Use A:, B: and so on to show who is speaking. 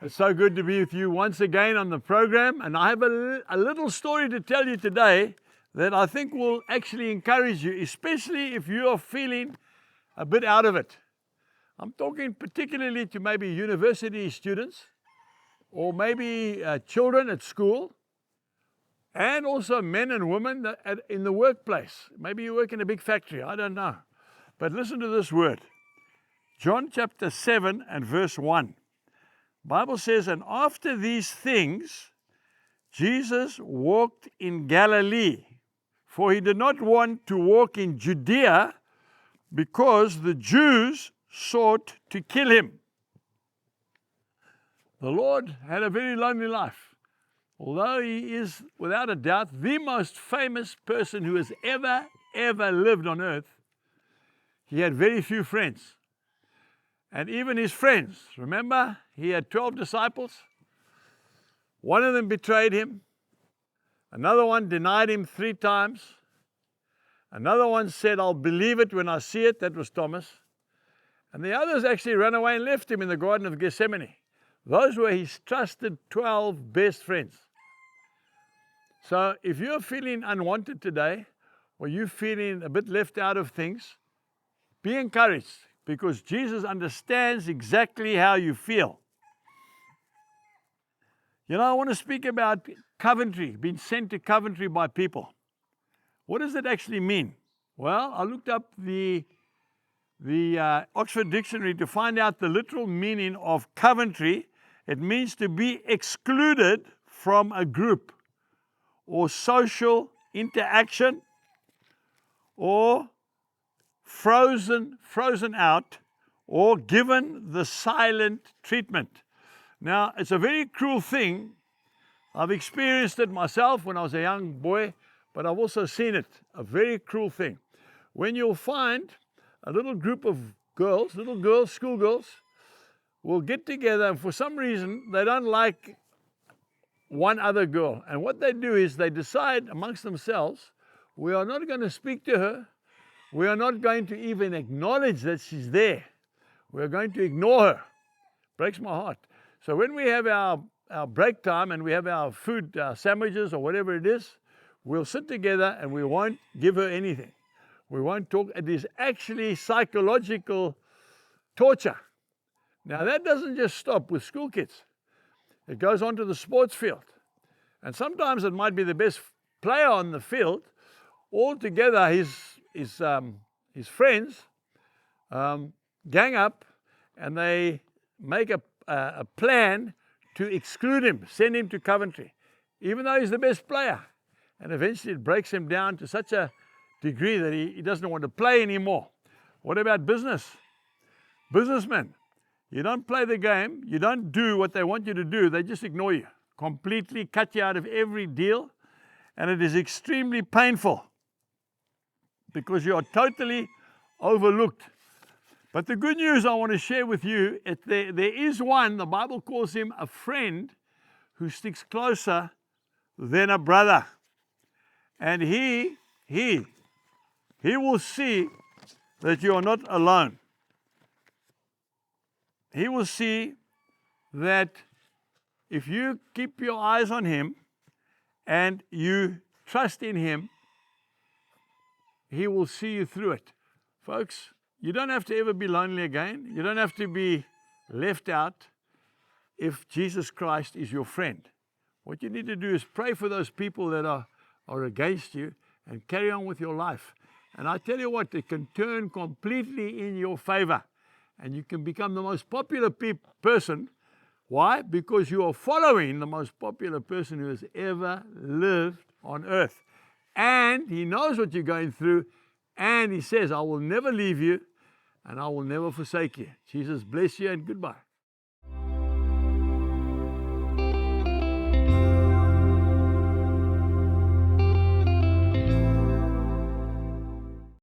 A: It's so good to be with you once again on the program, and I have a little story to tell you today that I think will actually encourage you, especially if you are feeling a bit out of it. I'm talking particularly to maybe university students or maybe children at school, and also men and women in the workplace. Maybe you work in a big factory, I don't know. But listen to this word. John chapter 7 and verse 1. Bible says, and after these things, Jesus walked in Galilee, for he did not want to walk in Judea because the Jews sought to kill him. The Lord had a very lonely life. Although he is, without a doubt, the most famous person who has ever lived on earth, he had very few friends. And even his friends, remember, he had 12 disciples. One of them betrayed him. Another one denied him 3 times. Another one said, I'll believe it when I see it. That was Thomas. And the others actually ran away and left him in the Garden of Gethsemane. Those were his trusted 12 best friends. So if you're feeling unwanted today, or you're feeling a bit left out of things, be encouraged, because Jesus understands exactly how you feel. You know, I want to speak about Coventry, being sent to Coventry by people. What does it actually mean? Well, I looked up the Oxford Dictionary to find out the literal meaning of Coventry. It means to be excluded from a group or social interaction, or frozen out, or given the silent treatment. Now, it's a very cruel thing. I've experienced it myself when I was a young boy, but I've also seen it, a very cruel thing. When you'll find a little group of girls, schoolgirls, will get together, and for some reason, they don't like one other girl. And what they do is they decide amongst themselves, we are not going to speak to her. We are not going to even acknowledge that she's there. We're going to ignore her. Breaks my heart. So when we have our break time and we have our food, sandwiches or whatever it is, we'll sit together and we won't give her anything. We won't talk. It is actually psychological torture. Now that doesn't just stop with school kids. It goes on to the sports field. And sometimes it might be the best player on the field. Altogether, his friends gang up and they make a plan to exclude him, send him to Coventry, even though he's the best player. And eventually it breaks him down to such a degree that he doesn't want to play anymore. What about business? Businessmen, you don't play the game, you don't do what they want you to do, they just ignore you, completely cut you out of every deal, and it is extremely painful because you are totally overlooked. But the good news I want to share with you, there is one, the Bible calls him a friend, who sticks closer than a brother. And he will see that you are not alone. He will see that if you keep your eyes on him and you trust in him, he will see you through it. Folks, you don't have to ever be lonely again. You don't have to be left out if Jesus Christ is your friend. What you need to do is pray for those people that are against you and carry on with your life. And I tell you what, it can turn completely in your favor. And you can become the most popular person. Why? Because you are following the most popular person who has ever lived on earth. And he knows what you're going through. And he says, I will never leave you and I will never forsake you. Jesus bless you and goodbye.